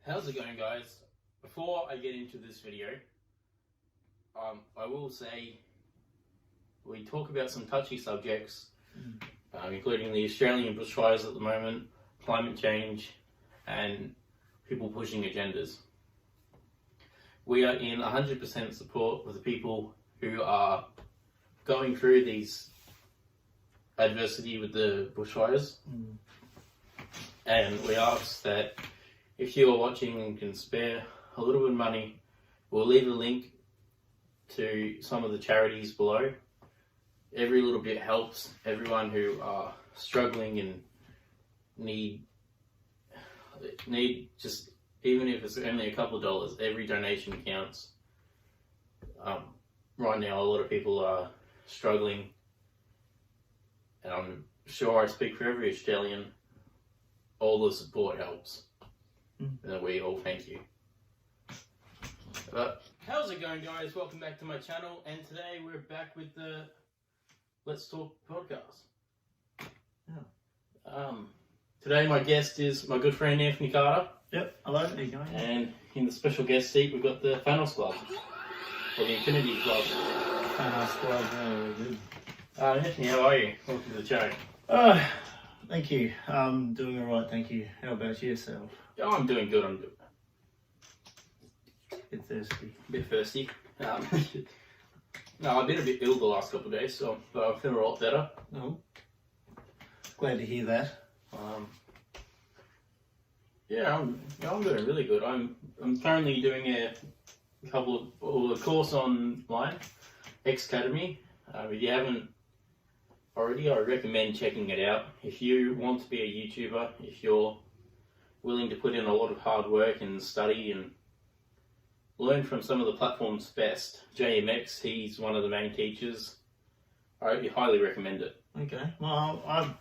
How's it going, guys? Before I get into this video, I will say we talk about some touchy subjects, including the Australian bushfires at the moment, climate change, and people pushing agendas. We are in 100% support of the people who are going through these adversity with the bushfires. And we ask that if you are watching and can spare a little bit of money, we'll leave a link to some of the charities below. Every little bit helps. Everyone who are struggling and need just, even if it's only a couple of dollars, every donation counts. Right now, a lot of people are struggling, and I'm sure I speak for every Australian. All the support helps, and we all thank you. But how's it going, guys? Welcome back to my channel, and today we're back with the Let's Talk podcast. Today my guest is my good friend Anthony Carter. Yep, hello, how you going? And in the special guest seat we've got the Thanos Club, or the Infinity Club. Thanos Club, very good. Anthony, how are you? Welcome to the show. Thank you. I'm doing alright, thank you. How about yourself? Oh, I'm doing good. I'm Bit thirsty. a bit thirsty. No, I've been a bit ill the last couple of days, but I feel a lot better. Oh, glad to hear that. Yeah, I'm doing really good. I'm currently doing a course online, X Academy. If you haven't already, I recommend checking it out. If you want to be a YouTuber, if you're willing to put in a lot of hard work and study and learn from some of the platform's best, JMX, he's one of the main teachers. I highly recommend it. Okay, well,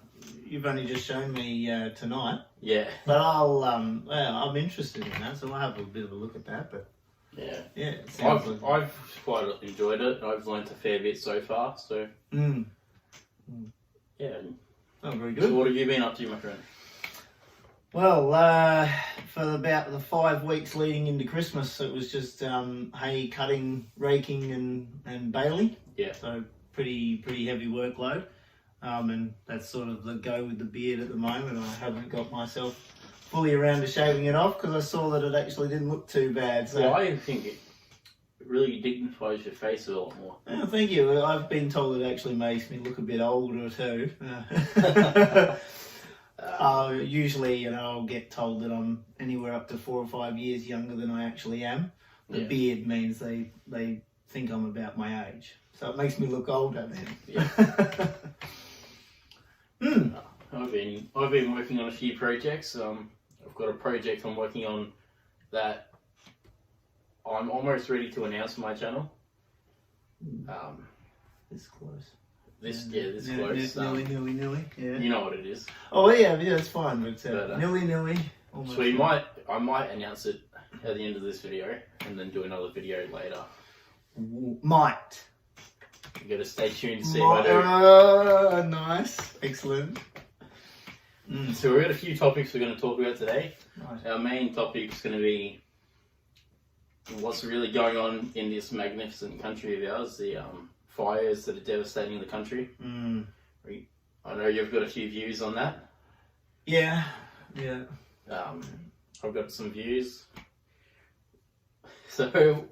you've only just shown me tonight. Yeah. But I'm interested in that, so I'll have a bit of a look at that. But Yeah. it sounds I've quite enjoyed it. I've learnt a fair bit so far. So yeah. Oh, very good. So what have you been up to, my friend? Well, for about the 5 weeks leading into Christmas, it was just hay cutting, raking, and baling. Yeah. So pretty heavy workload, and that's sort of the go with the beard at the moment. I haven't got myself fully around to shaving it off because I saw that it actually didn't look too bad. So Well, I think it really dignifies your face a lot more. oh, thank you. I've been told it actually makes me look a bit older too. Usually, I'll get told that I'm anywhere up to 4 or 5 years younger than I actually am. The beard means they think I'm about my age, so it makes me look older then. Yeah. I've been working on a few projects. I've got a project I'm working on that I'm almost ready to announce on my channel. This close. This close. Nearly. Yeah. You know what it is. Oh yeah, it's fine. But nearly. Almost. So I might announce it at the end of this video and then do another video later. Might. You gotta stay tuned to see if I do. Nice, excellent. So we've got a few topics we're going to talk about today. Nice. Our main topic is going to be what's really going on in this magnificent country of ours, the fires that are devastating the country. I know you've got a few views on that. Yeah. I've got some views. So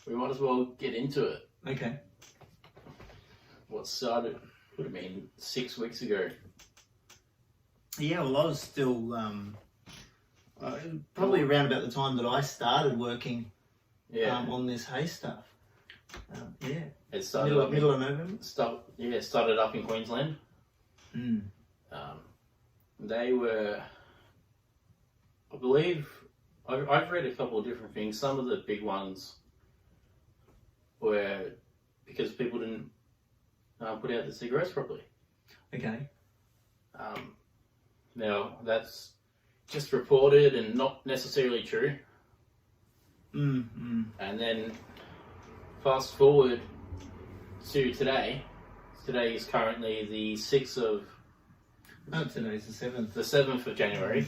we might as well get into it. Okay. What started, would have been 6 weeks ago. Yeah, well, I was still probably around about the time that I started working on this hay stuff. It started middle of November. Started up in Queensland. They were, I believe, I've read a couple of different things. Some of the big ones were because people didn't put out the cigarettes properly. Okay. Now, that's just reported and not necessarily true. And then fast forward to today. Today is currently the 6th of... No, today's the 7th. The 7th of January.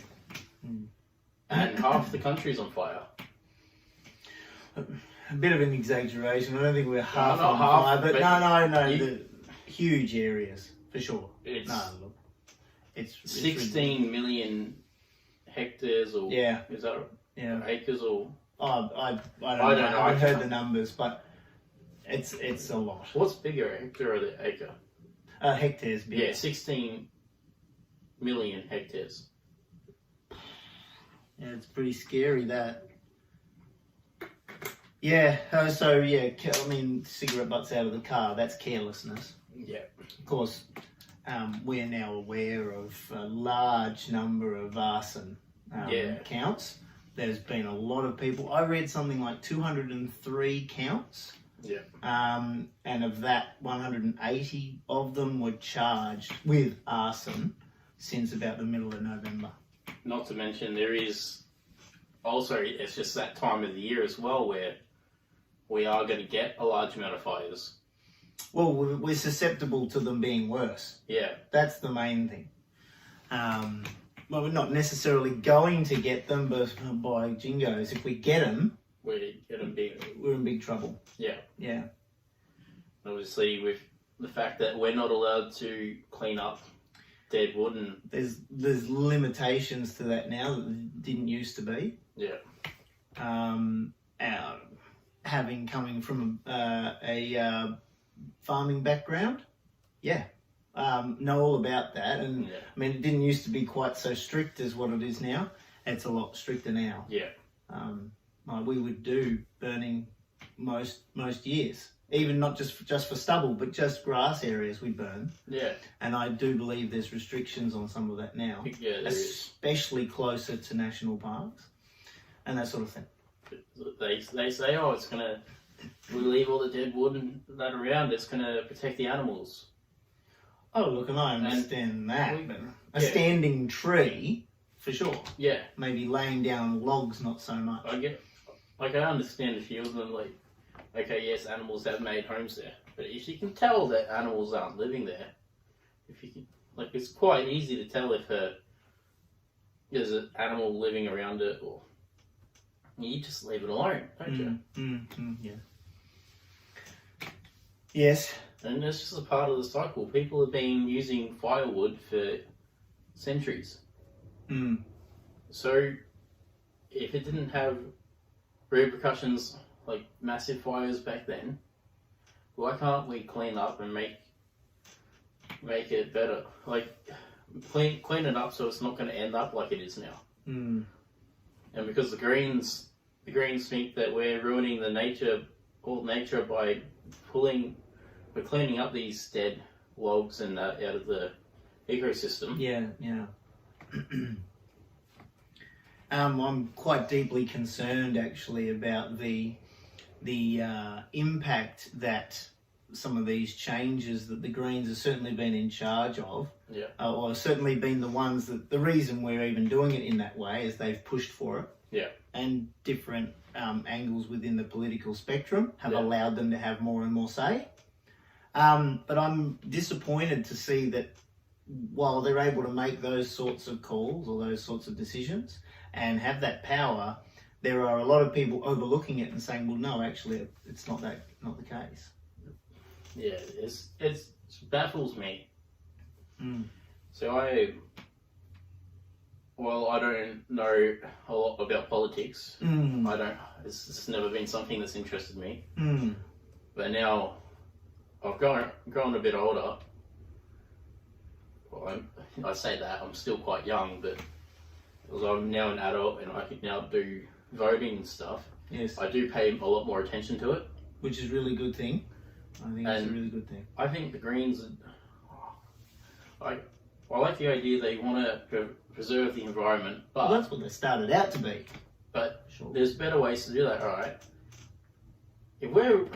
and half the country's on fire. A bit of an exaggeration. I don't think we're half not on half, fire, but no, you- the huge areas for sure. It's No, look, it's 16 million hectares, or Yeah, is that yeah. acres, or I don't I know. don't know. I heard the numbers, but it's a lot. what's bigger, a hectare or the acre? Hectares big. Yeah, 16 million hectares. Yeah, it's pretty scary that. Yeah, I mean, cigarette butts out of the car, that's carelessness. Yeah. Of course, we're now aware of a large number of arson counts. There's been a lot of people. I read something like 203 counts. Yeah. And of that, 180 of them were charged with arson since about the middle of November. Not to mention, there is also, it's just that time of the year as well where we are going to get a large amount of fires. Well, we're susceptible to them being worse. Yeah. That's the main thing. Well, we're not necessarily going to get them, but by jingoes, if we get them, We're getting big. we're in big trouble. Yeah. Yeah. Obviously, with the fact that we're not allowed to clean up dead wood, and There's limitations to that now that didn't used to be. yeah, Coming from a farming background, know all about that. And yeah, I mean, it didn't used to be quite so strict as what it is now. It's a lot stricter now. yeah, Like we would do burning most years, even not just for stubble, but just grass areas we burn. yeah, And I do believe there's restrictions on some of that now, yeah. There is. especially closer to national parks and that sort of thing. They say, oh, it's gonna. We leave all the dead wood and that around. It's gonna protect the animals. Oh, look, and I understand that. But a yeah. standing tree, for sure. Yeah, Maybe laying down logs, not so much. I understand a few of them. Like, okay, yes, animals have made homes there, but if you can tell that animals aren't living there, it's quite easy to tell if there's an animal living around it, or you just leave it alone, don't you? Yeah. Yes. And it's just a part of the cycle. People have been using firewood for centuries. Mm. So, if it didn't have repercussions like massive fires back then, why can't we clean up and make it better? Like, clean it up so it's not going to end up like it is now. Mm. And because the Greens think that we're ruining all nature by we're cleaning up these dead logs and that out of the ecosystem. Yeah. I'm quite deeply concerned actually about the impact that some of these changes that the Greens have certainly been in charge of, or certainly been the ones that the reason we're even doing it in that way is they've pushed for it. Yeah. And different angles within the political spectrum have allowed them to have more and more say. But I'm disappointed to see that while they're able to make those sorts of calls or those sorts of decisions and have that power, there are a lot of people overlooking it and saying, well, no, actually, it's not the case. Yeah, it baffles me. Mm. So I don't know a lot about politics. Mm. It's never been something that's interested me. Mm. But now I've grown a bit older. Well, I say that I'm still quite young, but because I'm now an adult and I can now do voting and stuff, Yes, I do pay a lot more attention to it. which is a really good thing. I think it's a really good thing. I think the Greens, I like the idea they want to preserve the environment, but Well, that's what they started out to be. But Sure. there's better ways to do that, alright? If we're...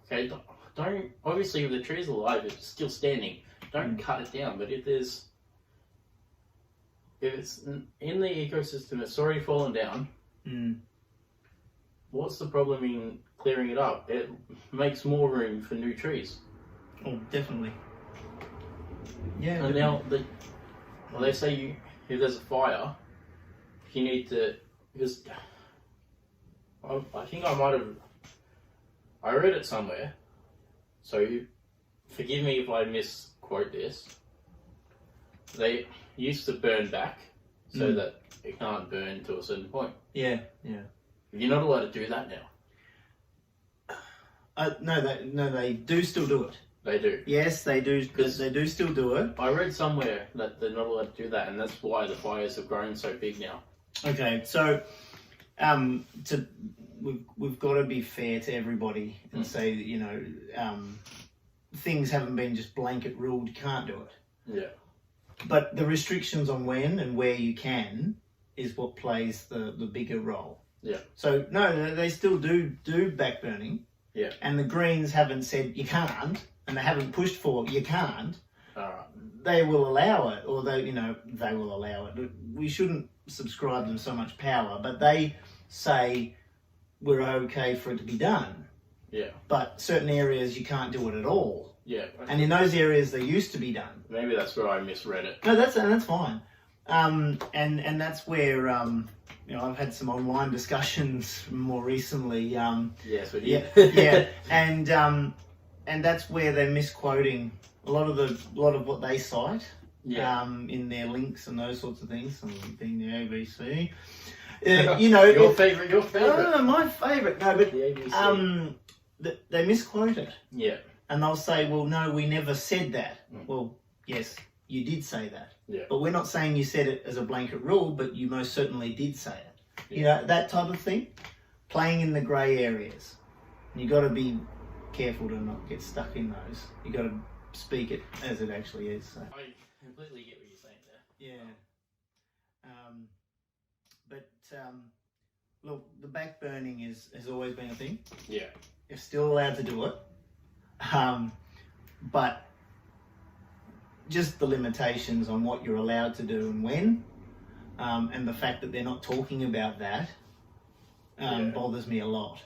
Okay, don't... Obviously, if the tree's alive, it's still standing. Don't cut it down, but if it's in the ecosystem, it's already fallen down, what's the problem in clearing it up? It makes more room for new trees. Oh, definitely. Yeah. And now, they say if there's a fire, you need to, because I think I read it somewhere, so forgive me if I misquote this. They used to burn back so that it can't burn to a certain point. Yeah. You're not allowed to do that now. No, they do still do it. They do. Yes, they do. They do still do it. I read somewhere that they're not allowed to do that, and that's why the fires have grown so big now. Okay, so we've got to be fair to everybody and say that things haven't been just blanket ruled. You can't do it. Yeah. But the restrictions on when and where you can is what plays the bigger role. Yeah. So no, they still do backburning. Yeah. And the Greens haven't said you can't, and they haven't pushed for you can't. All right. They will allow it, or they will allow it. We shouldn't subscribe them so much power, but they say we're okay for it to be done. Yeah. But certain areas you can't do it at all. Yeah. And in those areas they used to be done. Maybe that's where I misread it. No, that's fine. And that's where I've had some online discussions more recently. Yes, we did. Yeah, and that's where they're misquoting a lot of what they cite. Yeah. In their links and those sorts of things, and being the ABC. Your favourite. Oh, my favourite. No, but The ABC. They misquote it. Yeah. And they'll say, well, no, we never said that. Well, yes, you did say that. Yeah. But we're not saying you said it as a blanket rule, but you most certainly did say it. Yeah. That type of thing. Playing in the grey areas. You got to be careful to not get stuck in those. You got to speak it as it actually is. So. I completely get what you're saying there. Yeah. Look, the backburning has always been a thing. Yeah. You're still allowed to do it. But just the limitations on what you're allowed to do and when, and the fact that they're not talking about that bothers me a lot,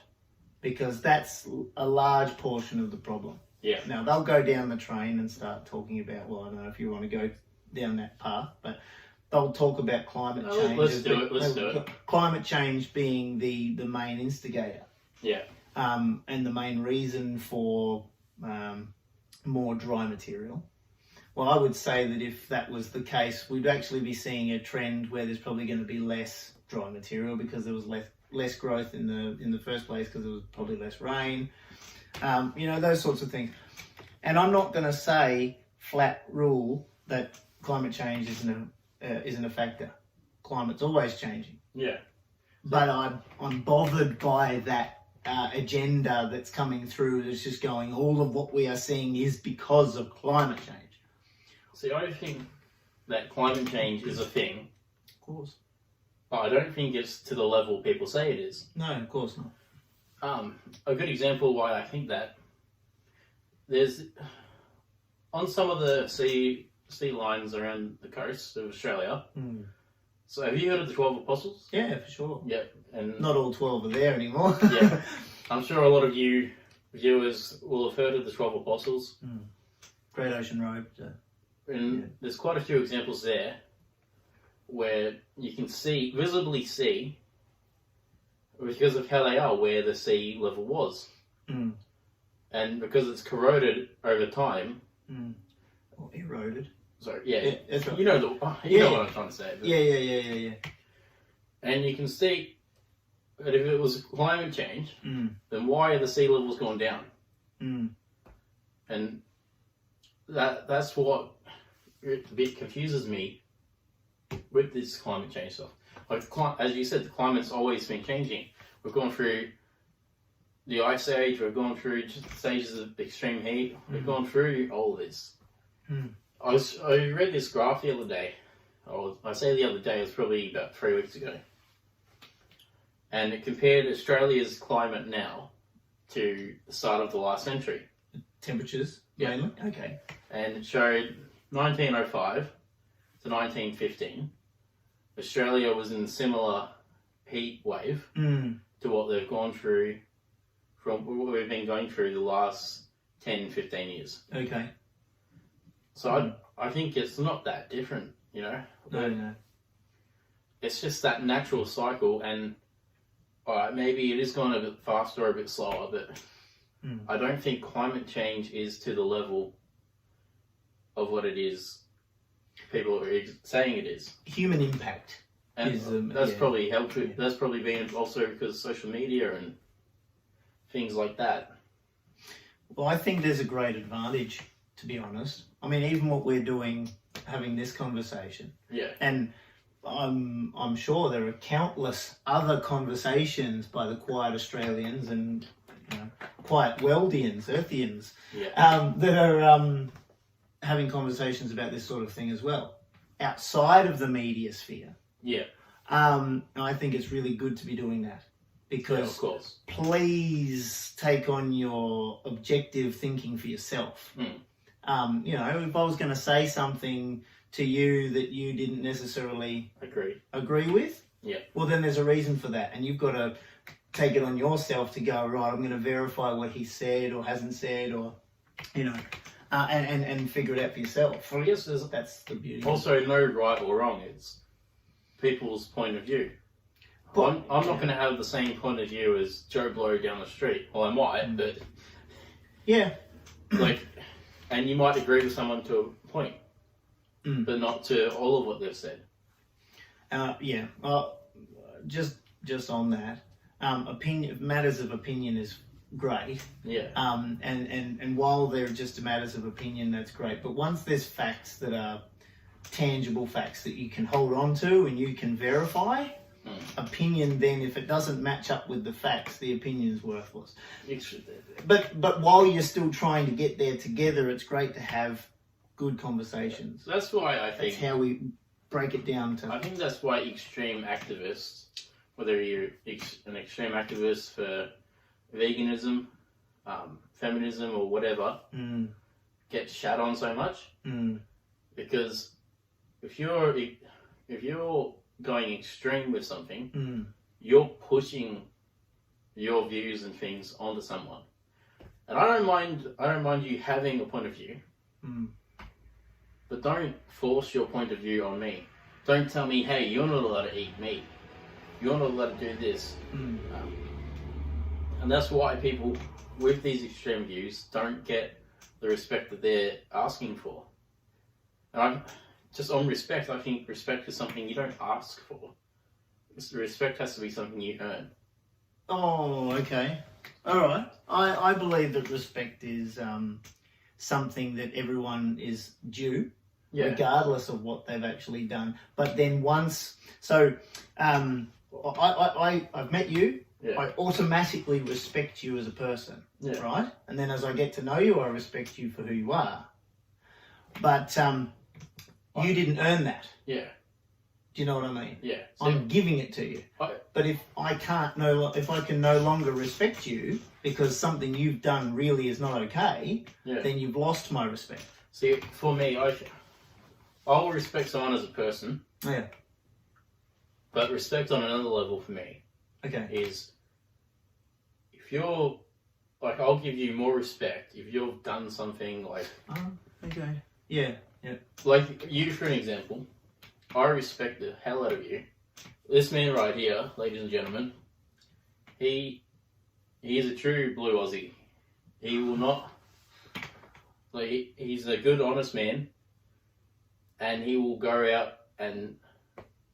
because that's a large portion of the problem. Yeah. Now, they'll go down the train and start talking about, well, I don't know if you want to go down that path, but they'll talk about climate change. Let's do it. Climate change being the main instigator. Yeah. And the main reason for more dry material. Well, I would say that if that was the case, we'd actually be seeing a trend where there's probably going to be less dry material because there was less growth in the first place, because there was probably less rain. Those sorts of things. And I'm not going to say flat rule that climate change isn't a factor. Climate's always changing. Yeah. But I'm bothered by that agenda that's coming through. That's just going, all of what we are seeing is because of climate change. See, I think that climate change is a thing. Of course. But I don't think it's to the level people say it is. No, of course not. A good example why I think that, there's on some of the sea lines around the coast of Australia. So have you heard of the 12 Apostles? Yeah, for sure. Yeah. And not all 12 are there anymore. Yeah. I'm sure a lot of you viewers will have heard of the 12 Apostles. Great Ocean Road. There's quite a few examples there where you can visibly see, because of how they are, where the sea level was. And because it's corroded over time. Or eroded. So, yeah. That's right. You know what I'm trying to say. Yeah. And you can see that if it was climate change, then why are the sea levels going down? And that's what a bit confuses me with this climate change stuff. Like, as you said, the climate's always been changing. We've gone through the ice age, we've gone through stages of extreme heat, we've gone through all of this. I read this graph the other day. I say the other day, it was probably about 3 weeks ago. And it compared Australia's climate now to the start of the last century. Temperatures, mainly? Okay. And it showed 1905 to 1915. Australia was in a similar heat wave to what they've gone through, from what we've been going through the last 10, 15 years. Okay. So I think it's not that different, you know. No. it's just that natural cycle, and maybe it is going a bit faster or a bit slower, but I don't think climate change is to the level of what it is. People are saying it is. Human impact. And that's probably helped. That's probably been also because of social media and things like that. Well, I think there's a great advantage, to be honest. I mean, even what we're doing, having this conversation. Yeah. And I'm sure there are countless other conversations by the quiet Australians and quiet Weldians, Earthians, that are having conversations about this sort of thing as well, outside of the media sphere. Yeah. I think it's really good to be doing that, because of course. Please take on your objective thinking for yourself. If I was going to say something to you that you didn't necessarily agree with, well, then there's a reason for that, and you've got to take it on yourself to go, right, I'm going to verify what he said or hasn't said, or and figure it out for yourself. Well, I guess that's the beauty. Also, no right or wrong. It's people's point of view. I'm not going to have the same point of view as Joe Blow down the street. Well, I might, but and you might agree with someone to a point, but not to all of what they've said. Well, just on that, matters of opinion is great. Yeah. And while they're just matters of opinion, that's great. But once there's facts that are tangible facts that you can hold on to and you can verify, opinion, then if it doesn't match up with the facts, the opinion is worthless. But while you're still trying to get there together, it's great to have good conversations. That's why I think... That's how we break it down to... I think that's why extreme activists, whether you're an extreme activist for veganism, feminism or whatever, get shat on so much. Because if you're going extreme with something, you're pushing your views and things onto someone. And I don't mind you having a point of view, but don't force your point of view on me. Don't tell me, hey, you're not allowed to eat meat. You're not allowed to do this. And that's why people with these extreme views don't get the respect that they're asking for. And just on respect, I think respect is something you don't ask for. Respect has to be something you earn. Oh, okay. All right. I believe that respect is something that everyone is due, regardless of what they've actually done. But then once... So, I've met you. Yeah. I automatically respect you as a person, right? And then as I get to know you, I respect you for who you are. But you didn't earn that. Yeah. Do you know what I mean? Yeah. So I'm giving it to you. But if I can no longer respect you because something you've done really is not okay, then you've lost my respect. See, for me, I'll respect someone as a person. Yeah. But respect on another level for me. Okay. Is if you're like, I'll give you more respect if you've done something like. Oh, okay. Yeah. Yeah. Like you, for an example, I respect the hell out of you. This man right here, ladies and gentlemen, he is a true blue Aussie. He will not. Like he's a good, honest man, and he will go out and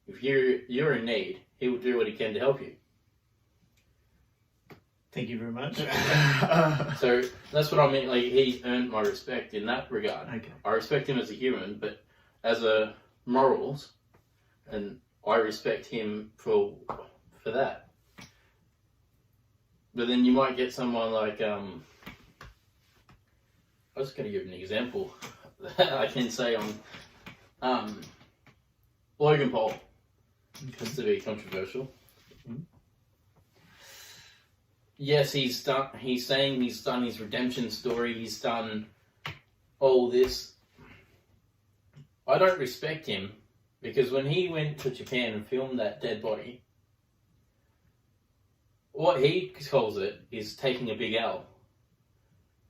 if you're in need, he will do what he can to help you. Thank you very much. So that's what I mean. Like he's earned my respect in that regard. Okay. I respect him as a human, but as a morals, and I respect him for that. But then you might get someone like I was going to give an example that I can say on Logan Paul, just to be controversial. Yes, he's saying he's done his redemption story, he's done all this. I don't respect him because when he went to Japan and filmed that dead body, what he calls it is taking a big L.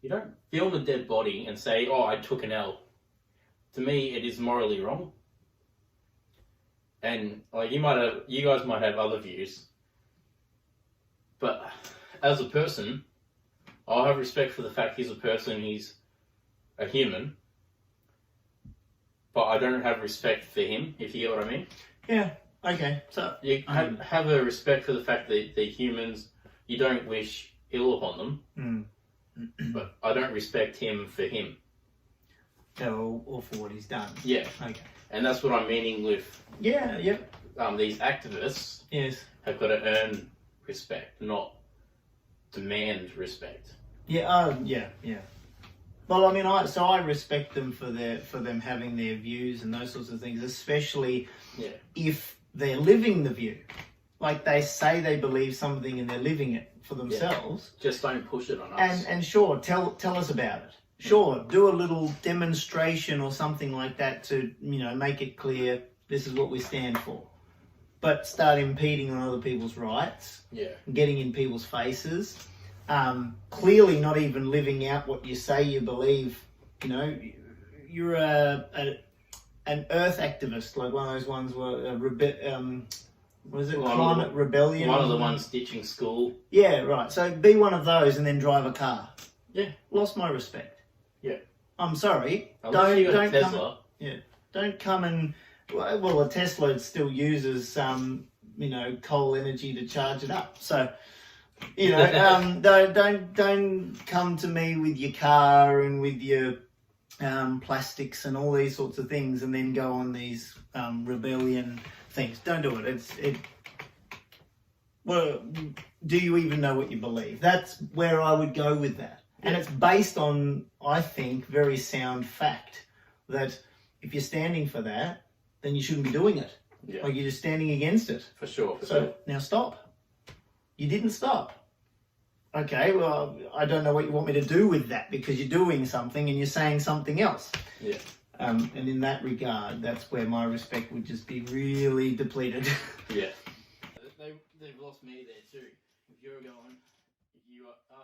You don't film a dead body and say, oh, I took an L. To me, it is morally wrong. and like you guys might have other views, but as a person, I'll have respect for the fact he's a person, he's a human, but I don't have respect for him, if you get what I mean. Yeah. Okay. So you have a respect for the fact that they're humans. You don't wish ill upon them, but I don't respect him for him. No, or for what he's done. Yeah. Okay. And that's what I'm meaning with. Yeah. Yep. These activists. Yes. Have got to earn respect, not demand respect. Yeah. Yeah. Well, I mean, I respect them for them having their views and those sorts of things, especially if they're living the view. Like they say they believe something and they're living it for themselves. Yeah. Just don't push it on us. And sure, tell us about it. Sure, do a little demonstration or something like that to, make it clear this is what we stand for. But start impeding on other people's rights. Yeah. Getting in people's faces. Clearly not even living out what you say you believe. You're an earth activist, like one of those ones where what is it? Climate rebellion. One of the ones ditching school. Yeah, right. So be one of those and then drive a car. Yeah. Lost my respect. Yeah. I'm sorry. Unless you got a Tesla. Don't come and a Tesla still uses coal energy to charge it up. So don't come to me with your car and with your plastics and all these sorts of things and then go on these rebellion things. Don't do it. Well, do you even know what you believe? That's where I would go with that. And it's based on, I think, very sound fact that if you're standing for that, then you shouldn't be doing it. Yeah. Like you're just standing against it. For sure. So now stop. You didn't stop. Okay, well, I don't know what you want me to do with that because you're doing something and you're saying something else. Yeah. And in that regard, that's where my respect would just be really depleted. Yeah. They've lost me there too. If you are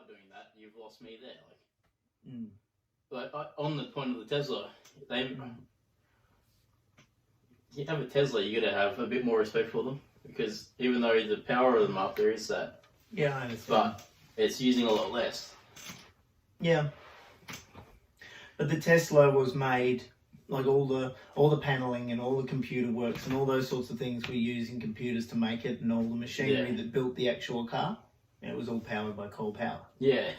doing that, you've lost me there. Like on the point of the Tesla, you have a Tesla, you got to have a bit more respect for them because even though the power of them up there is that. Yeah, I understand. But it's using a lot less. Yeah. But the Tesla was made, like all the paneling and all the computer works and all those sorts of things we use in computers to make it and all the machinery that built the actual car. It was all powered by coal power. Yeah,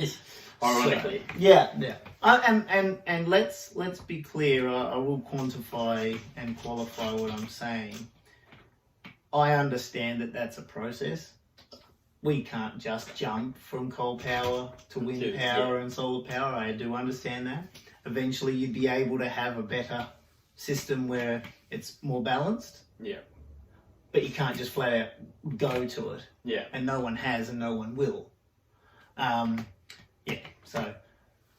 ironically. So, yeah. And let's be clear. I will quantify and qualify what I'm saying. I understand that that's a process. We can't just jump from coal power to wind power and solar power. I do understand that. Eventually, you'd be able to have a better system where it's more balanced. Yeah. But you can't just flat out go to it. Yeah. And no one has and no one will. So,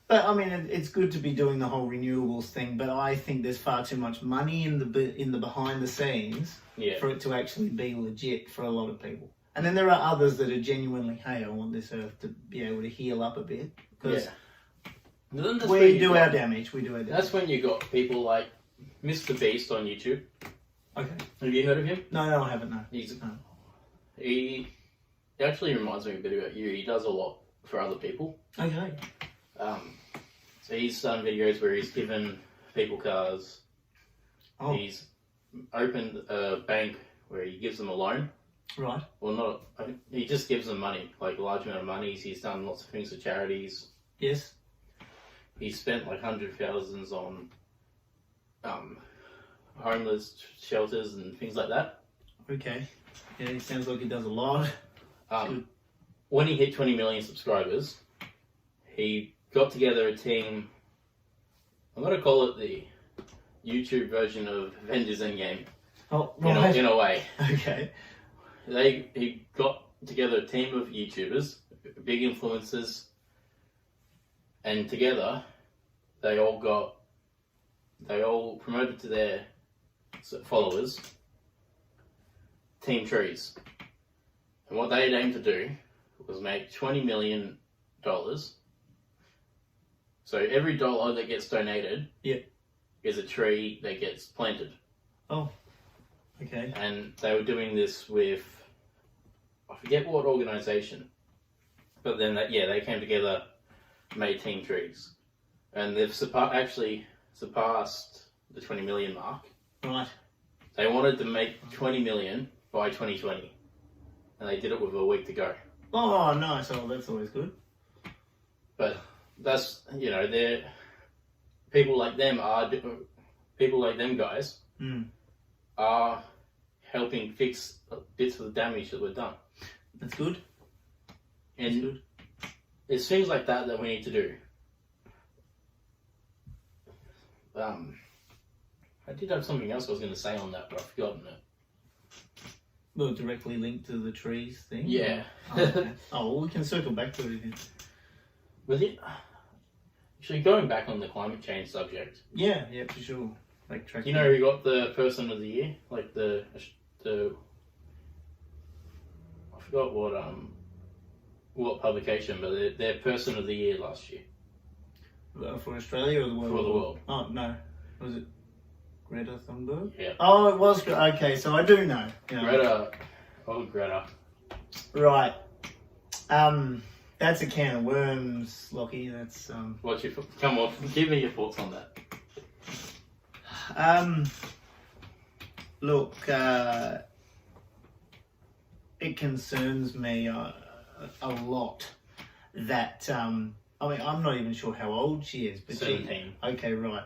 but I mean, it's good to be doing the whole renewables thing, but I think there's far too much money in the behind the scenes for it to actually be legit for a lot of people. And then there are others that are genuinely, hey, I want this earth to be able to heal up a bit. Because we do our damage. That's when you got people like Mr. Beast on YouTube. Okay. Have you heard of him? No, I haven't, no. He actually reminds me a bit about you. He does a lot for other people. Okay. So he's done videos where he's given people cars. Oh. He's opened a bank where he gives them a loan. Right. Well, he just gives them money, like a large amount of money. He's done lots of things for charities. Yes. He's spent like $100,000s on homeless shelters and things like that. Okay. Yeah, it sounds like he does a lot. When he hit 20 million subscribers, he got together a team. I'm going to call it the YouTube version of Avengers Endgame. Oh, right. In a way. Okay. He got together a team of YouTubers, big influencers, and together they all promoted to their followers Team Trees. And what they aimed to do was make $20 million. So every dollar that gets donated is a tree that gets planted. Oh. Okay. and they were doing this with, I forget what organisation, but then they came together, made Team Trees, and they've actually surpassed the 20 million mark. Right. They wanted to make 20 million by 2020, and they did it with a week to go. Oh, nice. Oh, that's always good. But that's, they're people like them guys are helping fix bits of the damage that we've done. That's good. And That's good. it's things like that we need to do. I did have something else I was going to say on that, but I've forgotten it. Well, directly linked to the trees thing? Yeah. Oh, okay. Well, we can circle back to it again. Was it? Actually, going back on the climate change subject. Yeah, for sure. Do you know who got the Person of the Year? Like the I forgot what publication, but their Person of the Year last year. For Australia or the world? For the world. Oh, no. Was it Greta Thunberg? Yeah. Oh, it was. Okay, so I do know. Greta. Right. That's a can of worms, Lockie. That's What's your come on? Give me your thoughts on that. Look, it concerns me a lot that I'm not even sure how old she is, but 17. Okay, right.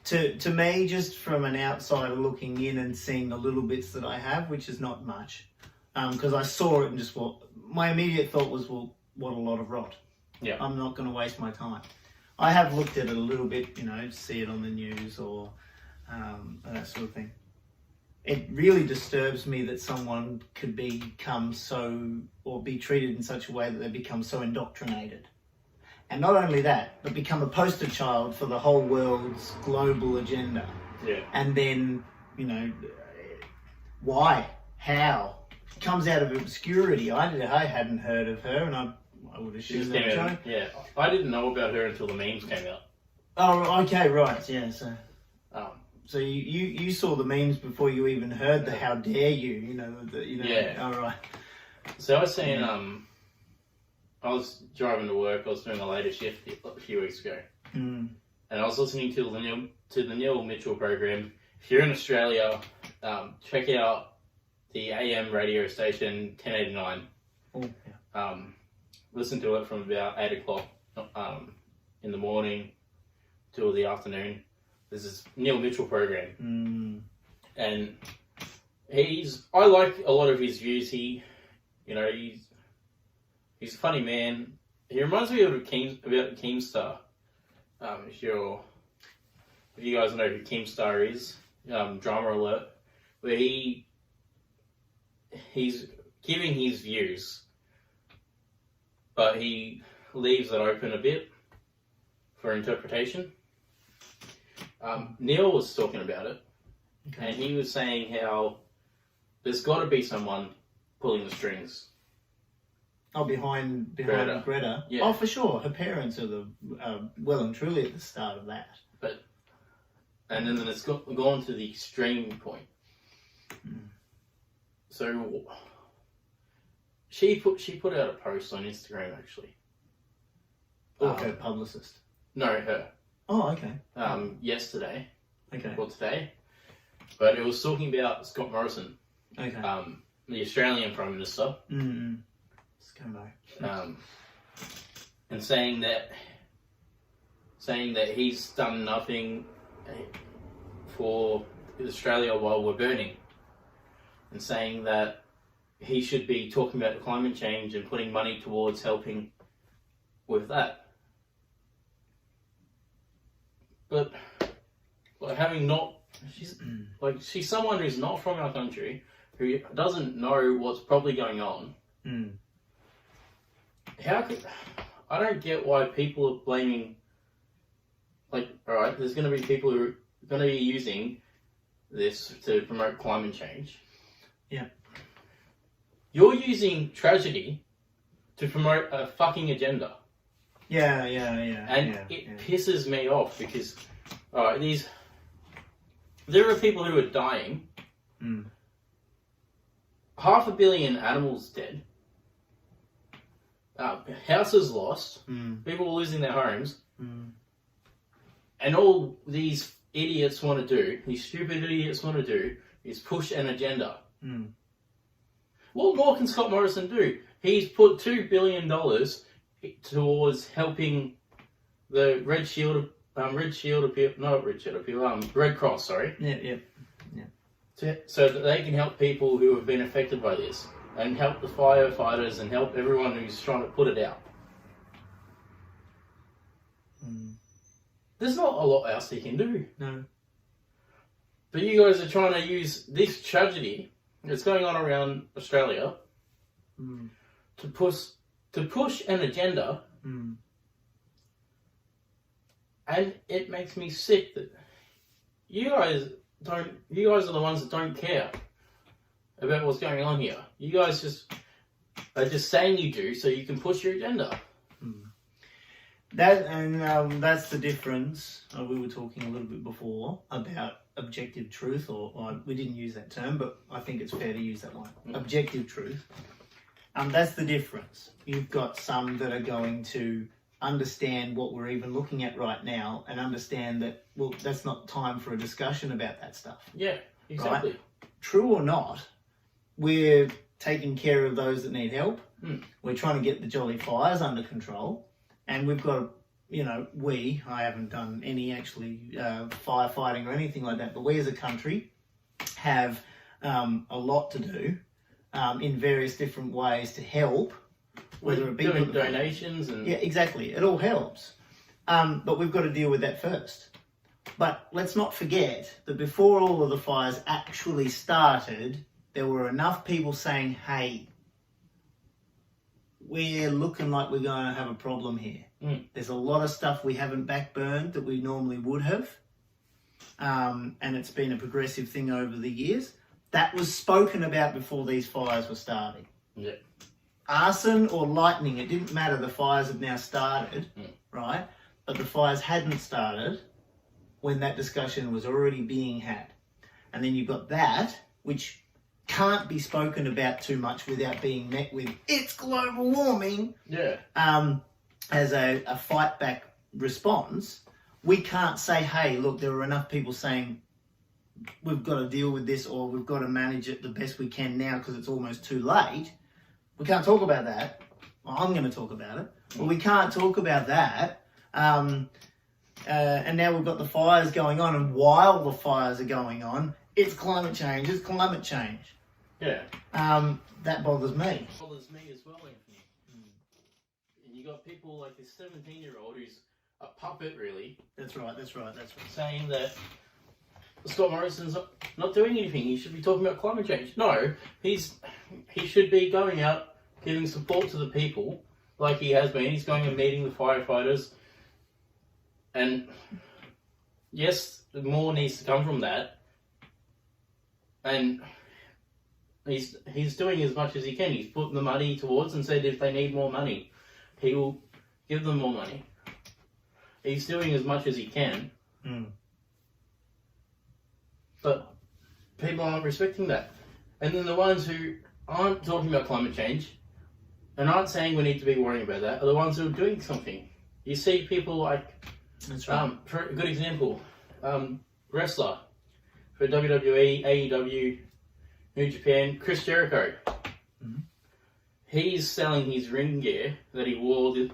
To me, just from an outsider looking in and seeing the little bits that I have, which is not much, because I saw it and just thought, my immediate thought was, well, what a lot of rot. Yeah. I'm not going to waste my time. I have looked at it a little bit, see it on the news or that sort of thing. It really disturbs me that someone could become or be treated in such a way that they become so indoctrinated. And not only that, but become a poster child for the whole world's global agenda. Yeah. And then, why? How? It comes out of obscurity. I hadn't heard of her, and I would assume that. Yeah, I didn't know about her until the memes came out. Oh, okay, right. Yeah, so. Um, So you saw the memes before you even heard the "How dare you"? Yeah. All right. So I was saying, I was driving to work. I was doing a later shift a few weeks ago, and I was listening to the Neil Mitchell program. If you're in Australia, check out the AM radio station 1089. Oh, yeah. Listen to it from about 8 o'clock in the morning till the afternoon. This is Neil Mitchell program, and I like a lot of his views. He's a funny man. He reminds me of about Keemstar. If you guys know who Keemstar is, Drama Alert, where he's giving his views, but he leaves it open a bit for interpretation. Neil was talking about it, and he was saying how there's got to be someone pulling the strings. Oh, behind Greta. Yeah. Oh, for sure. Her parents are well and truly at the start of that. And then it's gone to the extreme point. So she put out a post on Instagram actually. Her publicist. No, her. Oh, okay. Yesterday. Okay. Or today. But it was talking about Scott Morrison. Okay. The Australian Prime Minister. Scumbo. And saying that he's done nothing for Australia while we're burning. And saying that he should be talking about climate change and putting money towards helping with that. But she's someone who's not from our country, who doesn't know what's probably going on. I don't get why people are blaming. Alright, there's going to be people who are going to be using this to promote climate change. Yeah. You're using tragedy to promote a fucking agenda. Yeah. And it pisses me off because, alright, there are people who are dying. Mm. 500 million animals dead. Houses lost. Mm. People losing their homes. Mm. And all these idiots want to do, these stupid idiots want to do, is push an agenda. Mm. What more can Scott Morrison do? He's put $2 billion towards helping the Red Cross, sorry. Yeah. So that they can help people who have been affected by this, and help the firefighters, and help everyone who's trying to put it out. Mm. There's not a lot else he can do. No. But you guys are trying to use this tragedy that's going on around Australia to push an agenda, and it makes me sick that you guys are the ones that don't care about what's going on here. You guys are just saying you do so you can push your agenda. That's the difference. We were talking a little bit before about objective truth, or we didn't use that term, but I think it's fair to use that one. Objective truth. That's the difference. You've got some that are going to understand what we're even looking at right now, and understand that, well, that's not time for a discussion about that stuff. Yeah, exactly. Right? True or not, we're taking care of those that need help. We're trying to get the jolly fires under control, and we've got, I haven't done any actually firefighting or anything like that, but we as a country have a lot to do in various different ways to help. Whether it be doing donations and... Yeah, exactly. It all helps. But we've got to deal with that first. But let's not forget that before all of the fires actually started, there were enough people saying, hey, we're looking like we're going to have a problem here. There's a lot of stuff we haven't backburned that we normally would have. And it's been a progressive thing over the years. That was spoken about before these fires were starting. Yeah. Arson or lightning, it didn't matter. The fires have now started, right? But the fires hadn't started when that discussion was already being had. And then you've got that, which can't be spoken about too much without being met with, it's global warming. Yeah. As a fight back response. We can't say, hey, look, there are enough people saying we've got to deal with this, or we've got to manage it the best we can now because it's almost too late. We can't talk about that. Well, I'm going to talk about it. But we can't talk about that. And now we've got the fires going on. And while the fires are going on, it's climate change. It's climate change. Yeah. That bothers me. It bothers me as well, Anthony. And you got people like this 17-year-old who's a puppet, really. That's right. Saying that Scott Morrison's not doing anything. He should be talking about climate change. No, he should be going out giving support to the people like he has been. He's going and meeting the firefighters. And yes, more needs to come from that. And he's doing as much as he can. He's put the money towards and said if they need more money, he will give them more money. He's doing as much as he can. But people aren't respecting that. And then the ones who aren't talking about climate change and aren't saying we need to be worrying about that are the ones who are doing something. You see people like, That's right. for a good example, wrestler for WWE, AEW, New Japan, Chris Jericho. He's selling his ring gear that he wore the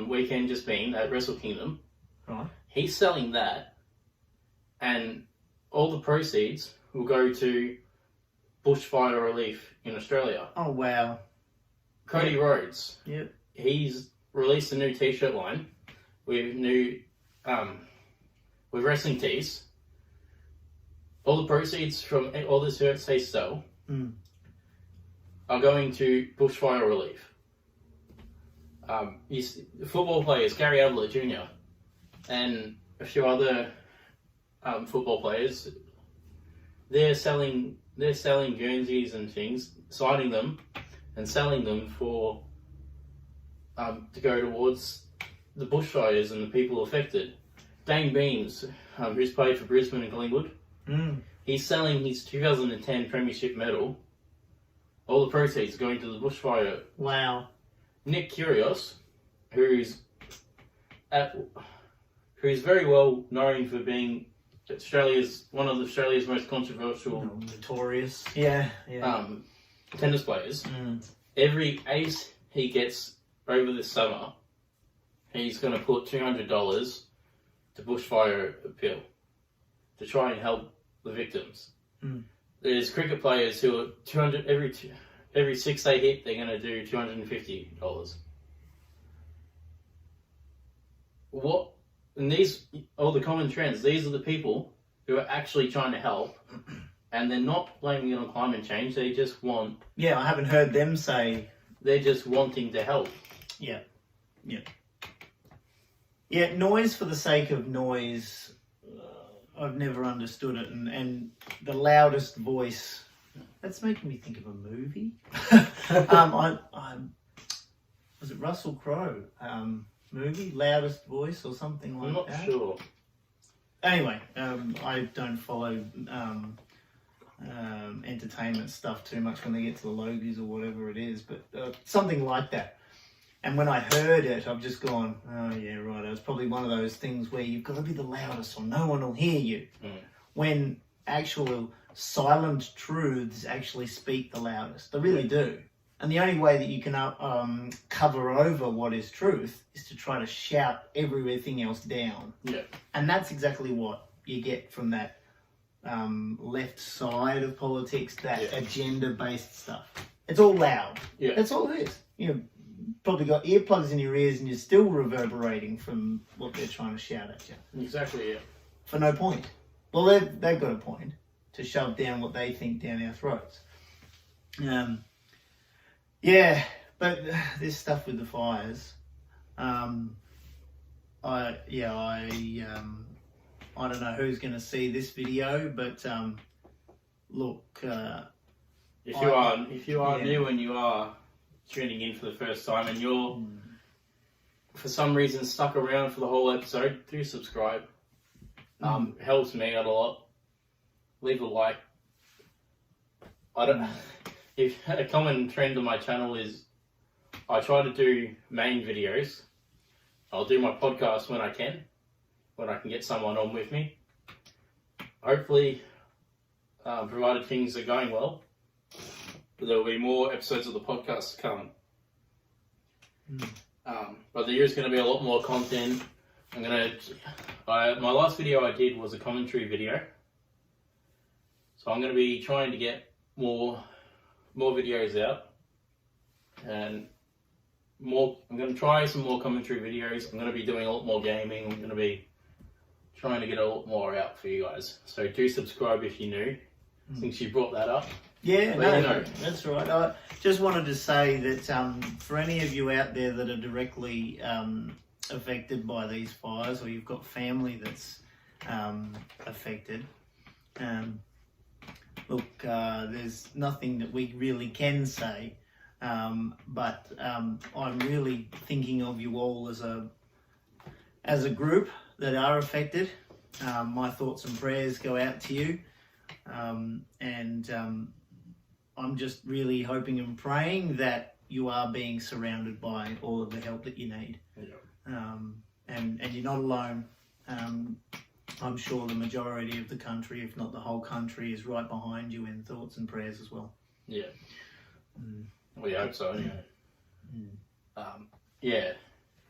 weekend just been at Wrestle Kingdom. Right. He's selling that, and all the proceeds will go to bushfire relief in Australia. Oh, wow. Cody Rhodes. Yep. He's released a new t-shirt line with with wrestling tees. All the proceeds from all the shirts they sell are going to bushfire relief. Football players, Gary Ablett Jr. and a few other football players, they're selling Guernseys and things, signing them and selling them for to go towards the bushfires and the people affected. Dane Beams, who's played for Brisbane and Collingwood, He's selling his 2010 Premiership medal. All the proceeds going to the bushfire. Wow. Nick Kyrgios, who's very well known for being one of Australia's most controversial, notorious. Yeah. tennis players. Every ace he gets over this summer, he's going to put $200 to bushfire appeal to try and help the victims. There's cricket players who are 200 every 6 they hit, they're going to do $250. What? And these all the common trends. These are the people who are actually trying to help, and they're not blaming it on climate change. They just want. Yeah, I haven't heard them say. They're just wanting to help. Yeah. Noise for the sake of noise. I've never understood it, and the loudest voice. That's making me think of a movie. Was it Russell Crowe? Movie, Loudest Voice or something like that? I'm not sure. Anyway, I don't follow entertainment stuff too much when they get to the Logies or whatever it is, but something like that. And when I heard it, I've just gone, oh yeah, right. It's probably one of those things where you've got to be the loudest or no one will hear you. When actual silent truths actually speak the loudest. They really do. And the only way that you can cover over what is truth is to try to shout everything else down. Yeah. And that's exactly what you get from that left side of politics, that agenda-based stuff. It's all loud. Yeah. That's all it is. You probably got earplugs in your ears and you're still reverberating from what they're trying to shout at you. Exactly, yeah. For no point. Well, they've got a point to shove down what they think down our throats. Yeah, but this stuff with the fires, I don't know who's going to see this video, but look, if you are new and you are tuning in for the first time and you're for some reason stuck around for the whole episode, do subscribe. Helps me out a lot. Leave a like. If a common trend on my channel is I try to do main videos. I'll do my podcast when I can get someone on with me. Hopefully, provided things are going well, there will be more episodes of the podcast to come. But there is going to be a lot more content. My last video I did was a commentary video. So I'm going to be trying to get more videos out, and I'm going to try some more commentary videos. I'm going to be doing a lot more gaming. I'm going to be trying to get a lot more out for you guys. So do subscribe if you're new, since you brought that up. Yeah, no, that's right. I just wanted to say that for any of you out there that are directly affected by these fires, or you've got family that's affected, look, there's nothing that we really can say, but I'm really thinking of you all as a group that are affected. My thoughts and prayers go out to you, and I'm just really hoping and praying that you are being surrounded by all of the help that you need. And you're not alone. I'm sure the majority of the country, if not the whole country, is right behind you in thoughts and prayers as well. Yeah. We hope so, anyway. Yeah,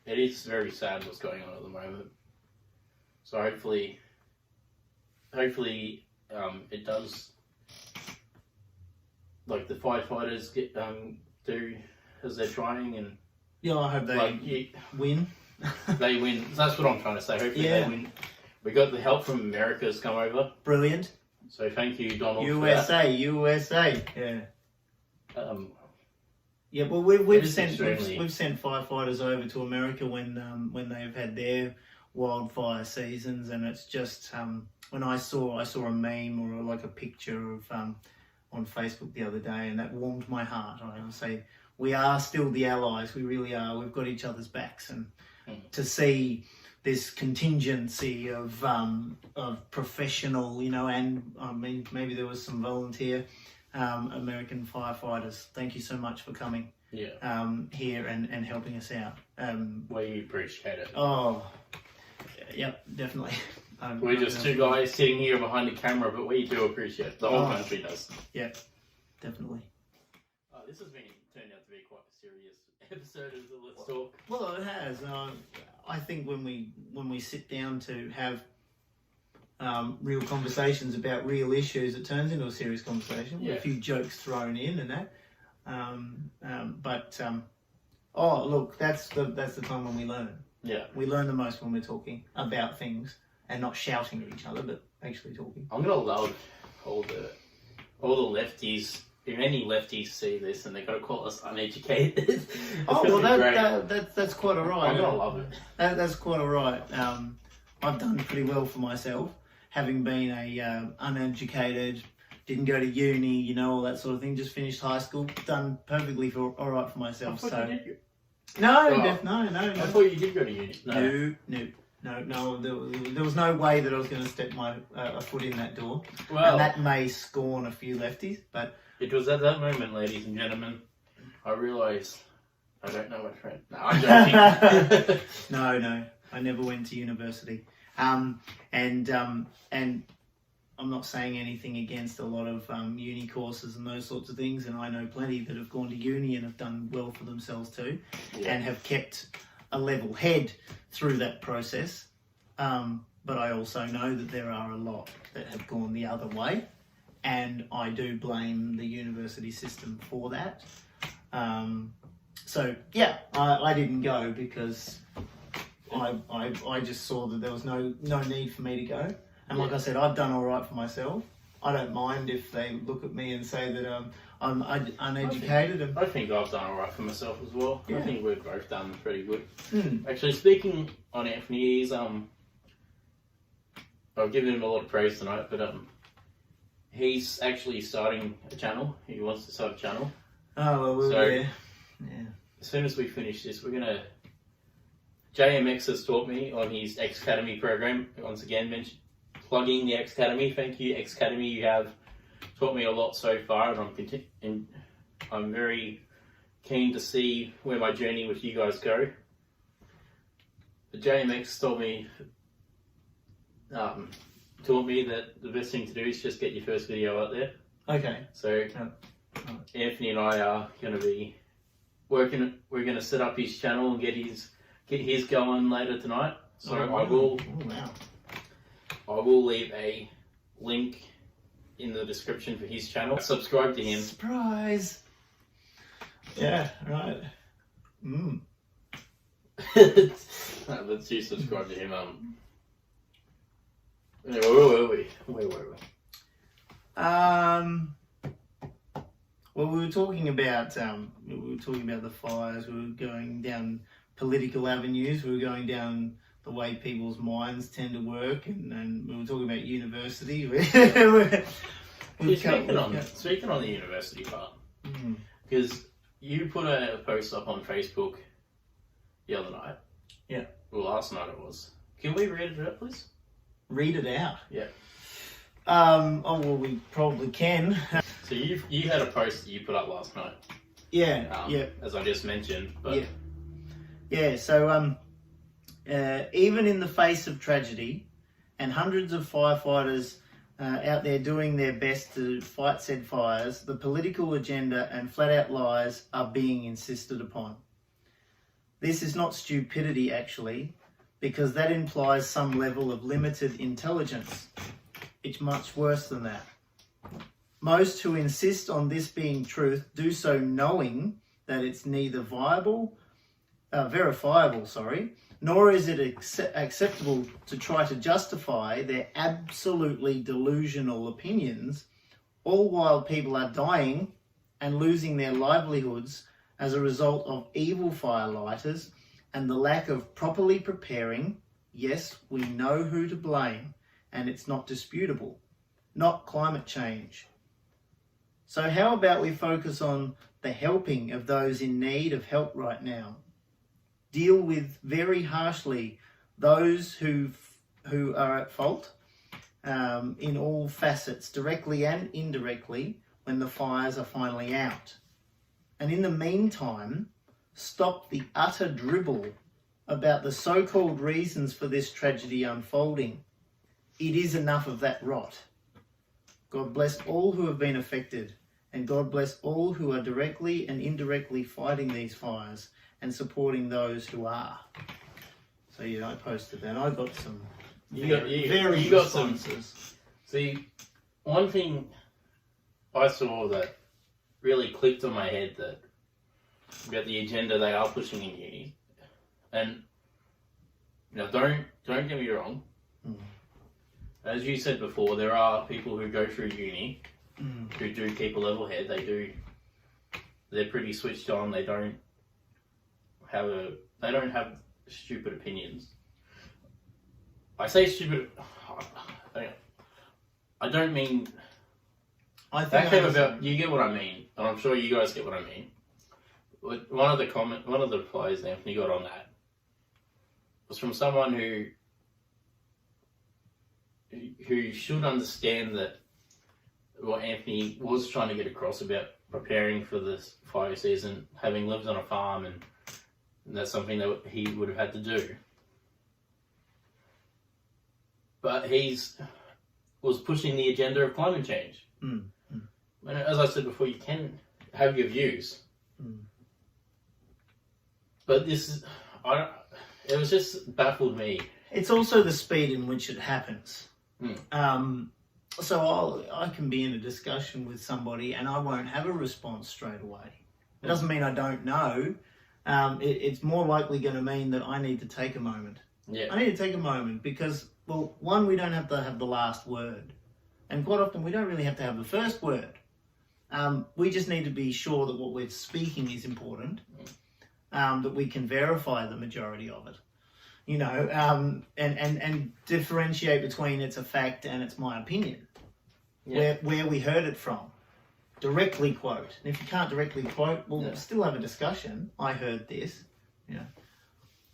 it is very sad what's going on at the moment. So hopefully it does, like the firefighters do as they're trying, and I hope they win. They win. That's what I'm trying to say. Hopefully they win. We got the help from America's come over. Brilliant. So thank you, Donald. USA. Yeah. Yeah. Well, we've sent firefighters over to America when they've had their wildfire seasons, and it's just when I saw a meme or like a picture of on Facebook the other day, and that warmed my heart. I would say we are still the allies. We really are. We've got each other's backs, and to see this contingency of professional, and I mean maybe there was some volunteer American firefighters. Thank you so much for coming here and helping us out. We appreciate it. Oh, yep, definitely. We're just two guys sitting here behind the camera, but we do appreciate it. The whole country does. Yeah, definitely. This has turned out to be quite a serious episode of the Let's Talk. Well, it has. I think when we sit down to have real conversations about real issues, it turns into a serious conversation with a few jokes thrown in and that. Look, that's the time when we learn. Yeah, we learn the most when we're talking about things and not shouting at each other, but actually talking. I'm gonna love all the lefties. If any lefties see this and they're gonna call us uneducated, that's quite alright. I'm gonna love it. That's quite alright. I've done pretty well for myself, having been a uneducated, didn't go to uni, all that sort of thing. Just finished high school, done perfectly alright for myself. I thought you did. No. I thought you did go to uni. No. There was no way that I was going to step a foot in that door. Well, and that may scorn a few lefties, but it was at that moment, ladies and gentlemen, I realised I don't know my friend. No, I'm joking. No, I never went to university. And I'm not saying anything against a lot of uni courses and those sorts of things, and I know plenty that have gone to uni and have done well for themselves too, and have kept a level head through that process. But I also know that there are a lot that have gone the other way, and I do blame the university system for that. I didn't go because I just saw that there was no need for me to go. And like I said, I've done all right for myself. I don't mind if they look at me and say that I'm uneducated. I think I've done all right for myself as well. Yeah. I think we've both done pretty good. Mm. Actually, speaking on Anthony, I've given him a lot of praise tonight, but he's actually starting a channel. He wants to start a channel. Oh, well, So, yeah. As soon as we finish this, we're gonna. JMX has taught me on his X Academy program. Once again, plugging the X Academy. Thank you, X Academy. You have taught me a lot so far, and I'm very keen to see where my journey with you guys go. But JMX taught me that the best thing to do is just get your first video out there. Okay. So Anthony and I are going to be working. We're going to set up his channel and get his going later tonight. So I will leave a link in the description for his channel. Subscribe to him. Surprise! Yeah, right. Mm. Let's you subscribe to him. Where were we? Well, we were talking about the fires. We were going down political avenues. We were going down the way people's minds tend to work, and we were talking about university. Speaking on the university part, because you put a post up on Facebook the other night. Yeah. Well, last night it was. Can we read it out, please? Read it out. Yeah. We probably can. So you had a post that you put up last night. Yeah. As I just mentioned, but yeah. So even in the face of tragedy, and hundreds of firefighters out there doing their best to fight said fires, the political agenda and flat-out lies are being insisted upon. This is not stupidity, actually, because that implies some level of limited intelligence. It's much worse than that. Most who insist on this being truth do so knowing that it's neither verifiable, nor is it acceptable to try to justify their absolutely delusional opinions, all while people are dying and losing their livelihoods as a result of evil firelighters and the lack of properly preparing. Yes, we know who to blame, and it's not disputable, not climate change. So how about we focus on the helping of those in need of help right now? Deal with very harshly those who are at fault in all facets, directly and indirectly, when the fires are finally out. And in the meantime, stop the utter dribble about the so-called reasons for this tragedy unfolding. It is enough of that rot. God bless all who have been affected, and God bless all who are directly and indirectly fighting these fires and supporting those who are. So yeah, I posted that. I got some very responses. See, one thing I saw that really clicked on my head that about the agenda they are pushing in uni, and don't get me wrong. As you said before, there are people who go through uni who do keep a level head. They're pretty switched on. They don't have stupid opinions. I say stupid. I don't mean. That came about. You get what I mean, and I'm sure you guys get what I mean. One of the replies Anthony got on that was from someone who should understand that what Anthony was trying to get across about preparing for this fire season, having lived on a farm, and that's something that he would have had to do. But was pushing the agenda of climate change. And as I said before, you can have your views. But it was just baffled me. It's also the speed in which it happens. So I can be in a discussion with somebody and I won't have a response straight away. It doesn't mean I don't know. It's more likely going to mean that I need to take a moment. Yeah. I need to take a moment because, well, one, we don't have to have the last word. And quite often we don't really have to have the first word. We just need to be sure that what we're speaking is important, that we can verify the majority of it. And differentiate between it's a fact and it's my opinion. Yeah. Where we heard it from. Directly quote. And if you can't directly quote, we'll still have a discussion. I heard this.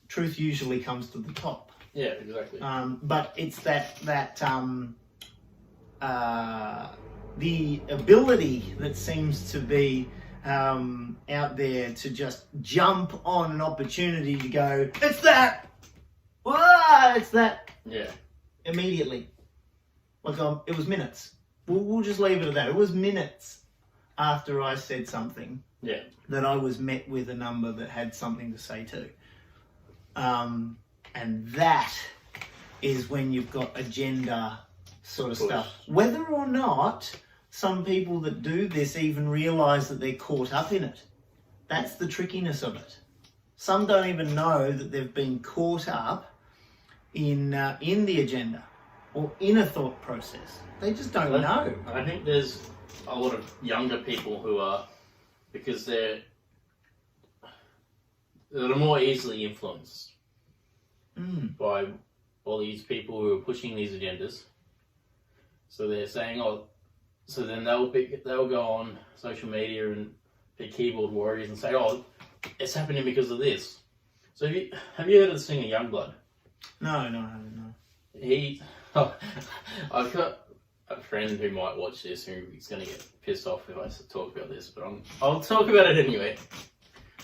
Truth usually comes to the top. Yeah, exactly. But it's the ability that seems to be out there to just jump on an opportunity to go, it's that! It's that. Yeah. Immediately. Like it was minutes. We'll just leave it at that. It was minutes after I said something that I was met with a number that had something to say too. And that is when you've got agenda sort of stuff. Whether or not some people that do this even realise that they're caught up in it. That's the trickiness of it. Some don't even know that they've been caught up in the agenda or in a thought process. They just don't know. I think there's a lot of younger people who are, because they're more easily influenced by all these people who are pushing these agendas. So they're saying, so then they'll go on social media and be keyboard warriors and say, it's happening because of this. So have you heard of the singer Youngblood? No, I haven't, no. I've got a friend who might watch this who is going to get pissed off if I talk about this, but I'll talk about it anyway.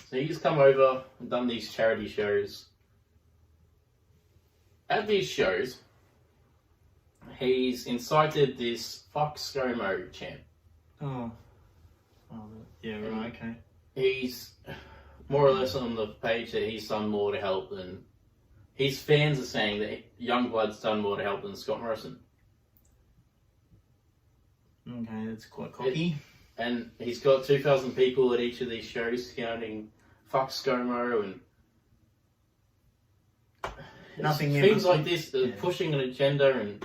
So he's come over and done these charity shows. At these shows, he's incited this fuck ScoMo chant. Yeah, right, okay. He's more or less on the page that he's done more to help than... His fans are saying that Youngblood's done more to help than Scott Morrison. Okay, that's quite cocky. And he's got 2,000 people at each of these shows counting fuck ScoMo and... Things like this, they're pushing an agenda and...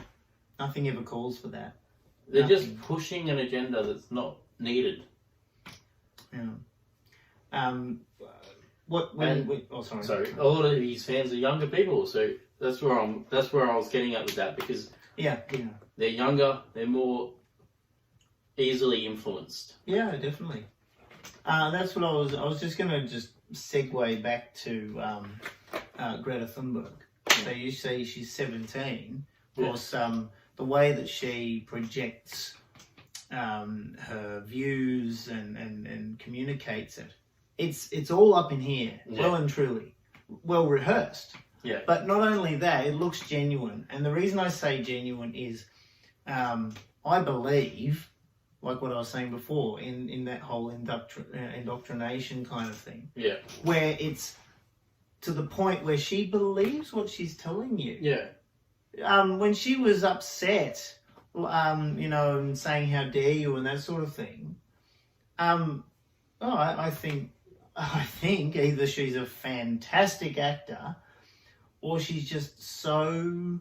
Nothing ever calls for that. They're just pushing an agenda that's not needed. Yeah. Sorry. A lot of his fans are younger people, so that's where I was getting at with that, because they're younger, they're more easily influenced. Yeah, definitely. That's what I was just going to segue back to Greta Thunberg. So you say she's 17. Of Yeah. course, the way that she projects her views and communicates it, it's all up in here, Yeah. well and truly, well rehearsed. Yeah. But not only that, it looks genuine. And the reason I say genuine is, I believe, like what I was saying before, in that whole indoctrination kind of thing, Yeah. where it's to the point where she believes what she's telling you. Yeah. When she was upset, and saying how dare you and that sort of thing, I think either she's a fantastic actor or she's just so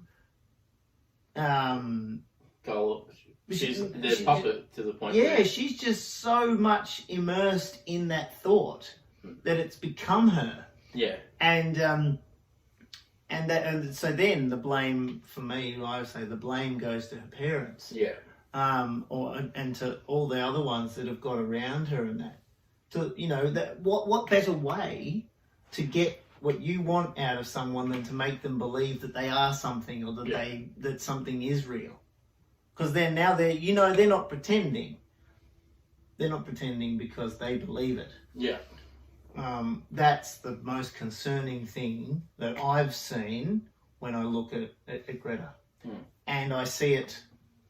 She's their puppet to the point. yeah, where, she's just so much immersed in that thought that it's become her. yeah. And so then the blame for me, I would say the blame goes to her parents, Yeah. and to all the other ones that have got around her and that. So that what better way to get what you want out of someone than to make them believe that they are something or that Yeah. that something is real. Because they're not pretending. They're not pretending because they believe it. Yeah. That's the most concerning thing that I've seen when I look at Greta. And I see it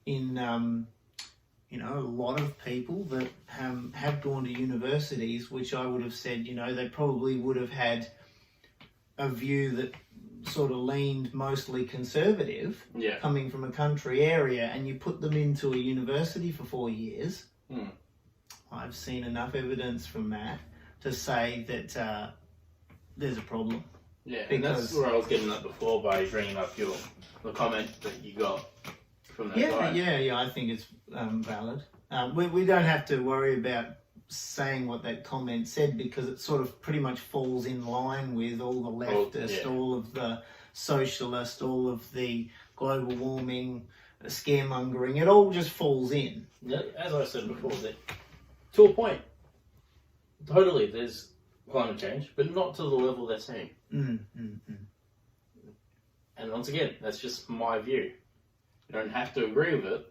in, a lot of people that have gone to universities, which I would have said, they probably would have had a view that sort of leaned mostly conservative, Yeah. coming from a country area, and you put them into a university for 4 years. I've seen enough evidence from that to say that there's a problem. Yeah, and that's where I was getting at before by bringing up the comment that you got from that guy. Yeah, I think it's valid. We don't have to worry about saying what that comment said because it sort of pretty much falls in line with all the leftist, all of the socialist, all of the global warming, scaremongering. It all just falls in. Yeah, as I said before, that to a point, totally, there's climate change, but not to the level they're saying. And once again, that's just my view. You don't have to agree with it.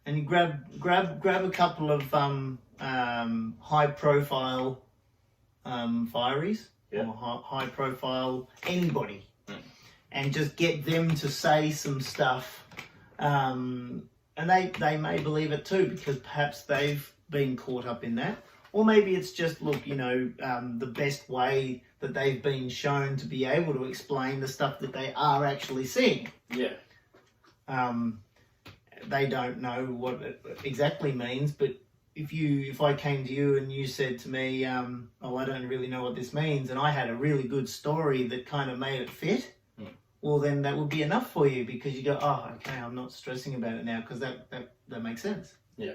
And you grab a couple of high profile fireys or high profile anybody, and just get them to say some stuff, and they may believe it too because perhaps they've been caught up in that, or maybe it's just the best way that they've been shown to be able to explain the stuff that they are actually seeing. Yeah. They don't know what it exactly means, but if I came to you and you said to me, I don't really know what this means, and I had a really good story that kind of made it fit, well then that would be enough for you because you go, oh, okay, I'm not stressing about it now because that makes sense. Yeah.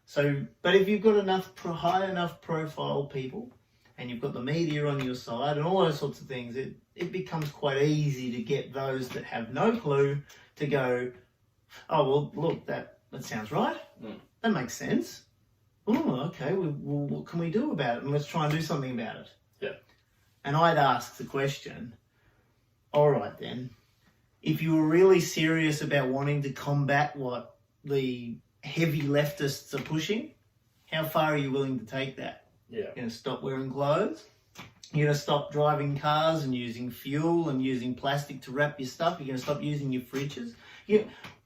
So, but if you've got high enough profile people and you've got the media on your side and all those sorts of things, it becomes quite easy to get those that have no clue to go, oh, well, look, that sounds right. That makes sense. Oh, okay, well, what can we do about it? And let's try and do something about it. Yeah. And I'd ask the question, all right then, if you were really serious about wanting to combat what the heavy leftists are pushing, how far are you willing to take that? Yeah. You're going to stop wearing clothes? You're going to stop driving cars and using fuel and using plastic to wrap your stuff? You're going to stop using your fridges?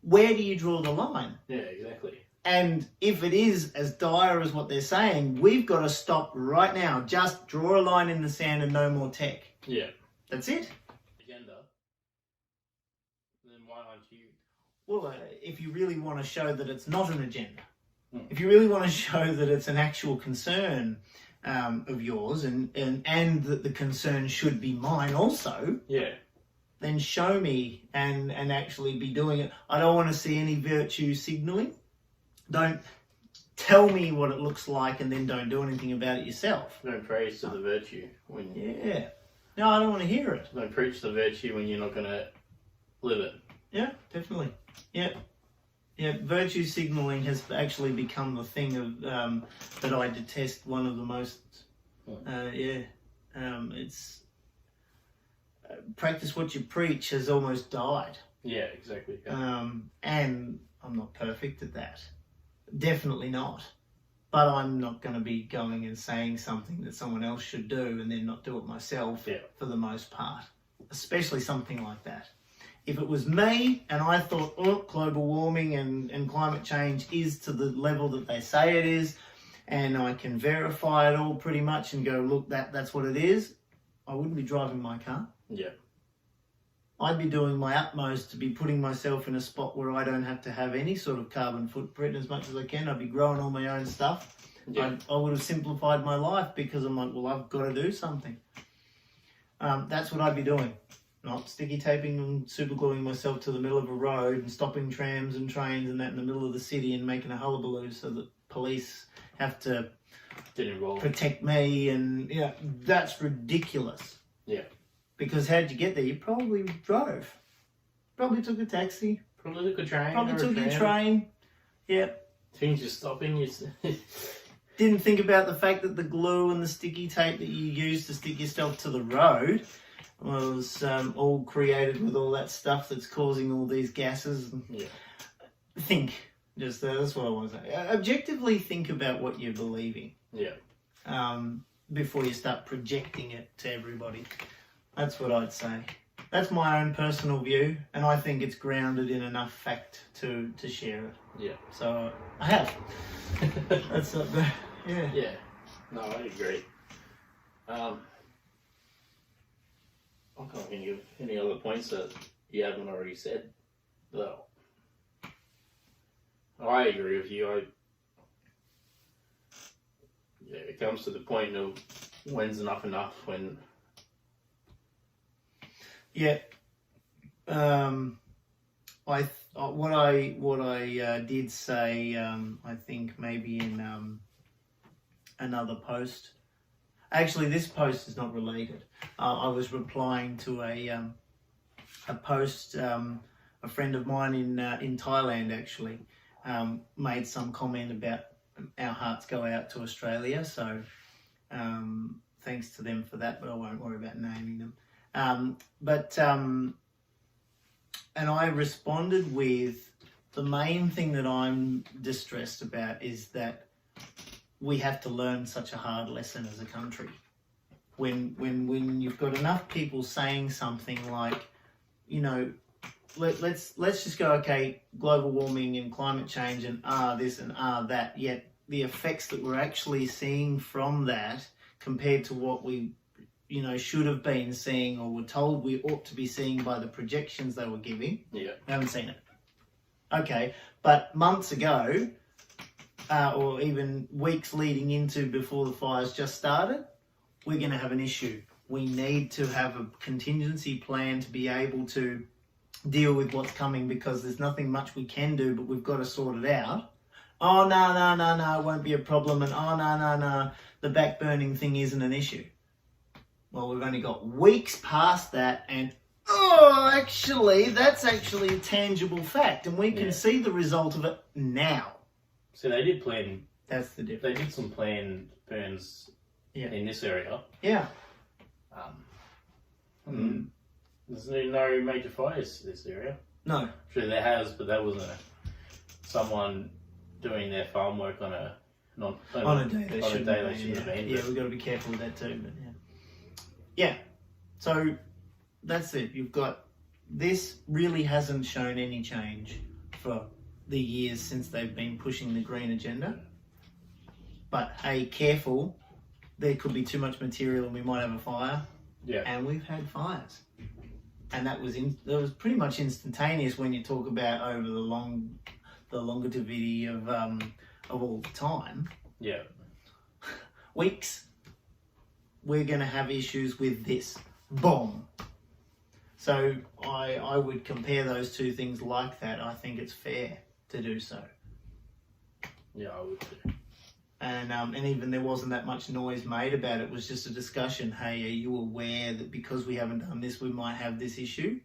Where do you draw the line? Yeah, exactly. And if it is as dire as what they're saying, we've got to stop right now. Just draw a line in the sand and no more tech. Yeah. That's it. Agenda. Then why aren't you? Well, if you really want to show that it's not an agenda, if you really want to show that it's an actual concern of yours and that the concern should be mine also, then show me and actually be doing it. I don't want to see any virtue signalling. Don't tell me what it looks like and then don't do anything about it yourself. Don't praise to the virtue when No, I don't want to hear it. Don't preach the virtue when you're not going to live it. Yeah, definitely. Yeah, virtue signalling has actually become the thing of that I detest. One of the most. It's practice what you preach has almost died. Yeah, exactly. Yeah. And I'm not perfect at that. Definitely not. But I'm not going to be going and saying something that someone else should do and then not do it myself for the most part. Especially something like that. If it was me and I thought, oh, global warming and climate change is to the level that they say it is, and I can verify it all pretty much and go, look, that's what it is, I wouldn't be driving my car. Yeah. I'd be doing my utmost to be putting myself in a spot where I don't have to have any sort of carbon footprint as much as I can. I'd be growing all my own stuff. Yeah. I would have simplified my life because I'm like, well, I've got to do something. That's what I'd be doing. Not sticky taping and super gluing myself to the middle of a road and stopping trams and trains and that in the middle of the city and making a hullabaloo so that police have to protect me. And that's ridiculous. Yeah. Because how'd you get there? You probably drove. Probably took a taxi. Probably took a train. Probably took a train. Yeah. Things just stopping you. Didn't think about the fact that the glue and the sticky tape that you use to stick yourself to the road was all created with all that stuff that's causing all these gases. Yeah. Think. Just that's what I want to say. Objectively think about what you're believing. Yeah. Before you start projecting it to everybody. That's what I'd say. That's my own personal view, and I think it's grounded in enough fact to share it. Yeah. So I have. That's not the yeah. Yeah. No, I agree. I can't think of any other points that you haven't already said. Though I agree with you. It comes to the point of when's enough when. Yeah. What I did say, I think maybe in another post. Actually, this post is not related. I was replying to a post. A friend of mine in Thailand actually made some comment about our hearts go out to Australia. So thanks to them for that, but I won't worry about naming them. And I responded with the main thing that I'm distressed about is that we have to learn such a hard lesson as a country. When you've got enough people saying something like, let's just go, okay, global warming and climate change and this and that, yet the effects that we're actually seeing from that compared to what we should have been seeing or were told we ought to be seeing by the projections they were giving. Yeah. We haven't seen it. Okay, but months ago, or even weeks leading into before the fires just started, we're going to have an issue. We need to have a contingency plan to be able to deal with what's coming because there's nothing much we can do, but we've got to sort it out. Oh, no, it won't be a problem. And oh, no, the back burning thing isn't an issue. Well, we've only got weeks past that and, that's actually a tangible fact. And we can see the result of it now. So they did plan. That's the difference. They did some planned burns in this area. Yeah. There's no major fires in this area. No. Sure there has, but that was someone doing their farm work on a day they shouldn't have been. Yeah, we've got to be careful with that too. But yeah. So that's it. You've got this really hasn't shown any change for the years since they've been pushing the green agenda. But hey, careful. There could be too much material and we might have a fire. Yeah. And we've had fires. And that was pretty much instantaneous when you talk about over the longevity of all the time. Yeah. Weeks. We're going to have issues with this. Boom. So I would compare those two things like that. I think it's fair to do so. Yeah, I would too. And even there wasn't that much noise made about it. It was just a discussion. Hey, are you aware that because we haven't done this, we might have this issue?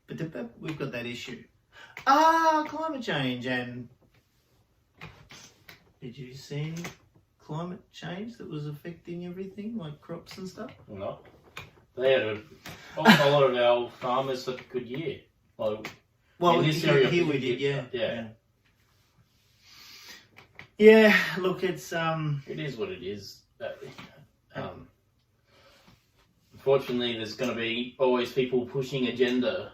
But we've got that issue. Climate change. And did you see any climate change that was affecting everything, like crops and stuff? No. They had a lot of our farmers had a good year. Like, Well, in this area, here we did, yeah. Yeah. Yeah, look, it's It is what it is. Unfortunately, there's going to be always people pushing agenda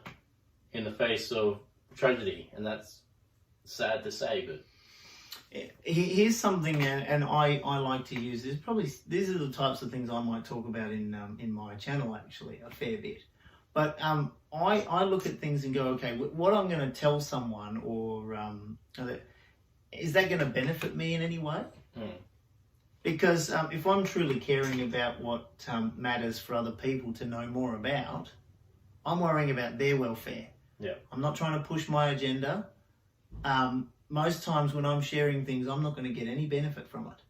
in the face of tragedy, and that's sad to say, but here's something, and I like to use this. Probably these are the types of things I might talk about in my channel, actually, a fair bit. But I look at things and go, okay, what I'm going to tell someone, or is that going to benefit me in any way? Because if I'm truly caring about what matters for other people to know more about, I'm worrying about their welfare. Yeah. I'm not trying to push my agenda. Most times when I'm sharing things, I'm not going to get any benefit from it.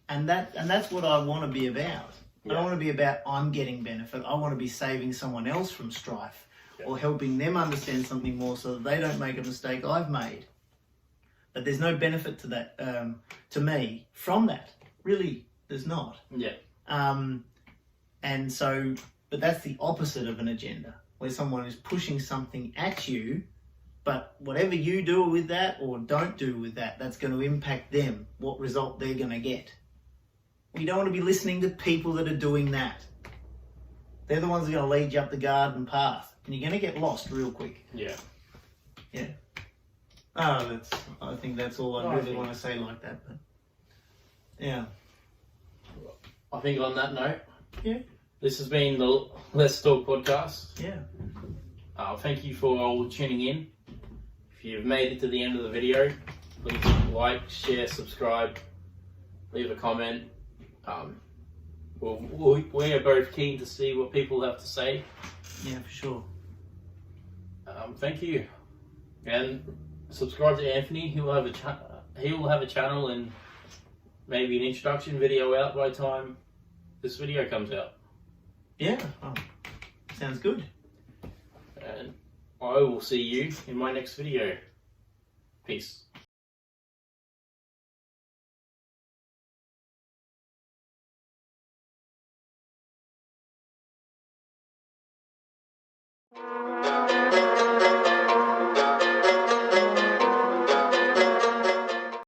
And that's what I want to be about. Yeah. I don't want to be about I'm getting benefit. I want to be saving someone else from strife, or helping them understand something more so that they don't make a mistake I've made. But there's no benefit to that, to me, from that. Really, there's not. Yeah. And so, but that's the opposite of an agenda, where someone is pushing something at you, but whatever you do with that or don't do with that, that's going to impact them, what result they're going to get. We don't want to be listening to people that are doing that. They're the ones that are going to lead you up the garden path, and you're going to get lost real quick. Yeah. Yeah. I think that's all I really want to say like that, but yeah. I think on that note, Yeah. this has been the Let's Talk podcast. Yeah. Thank you for all tuning in. If you've made it to the end of the video, please like, share, subscribe, leave a comment. We are both keen to see what people have to say. Yeah, for sure. Thank you, and subscribe to Anthony. He will have a channel and maybe an introduction video out by the time this video comes out. Yeah. Oh, sounds good. And I will see you in my next video. Peace.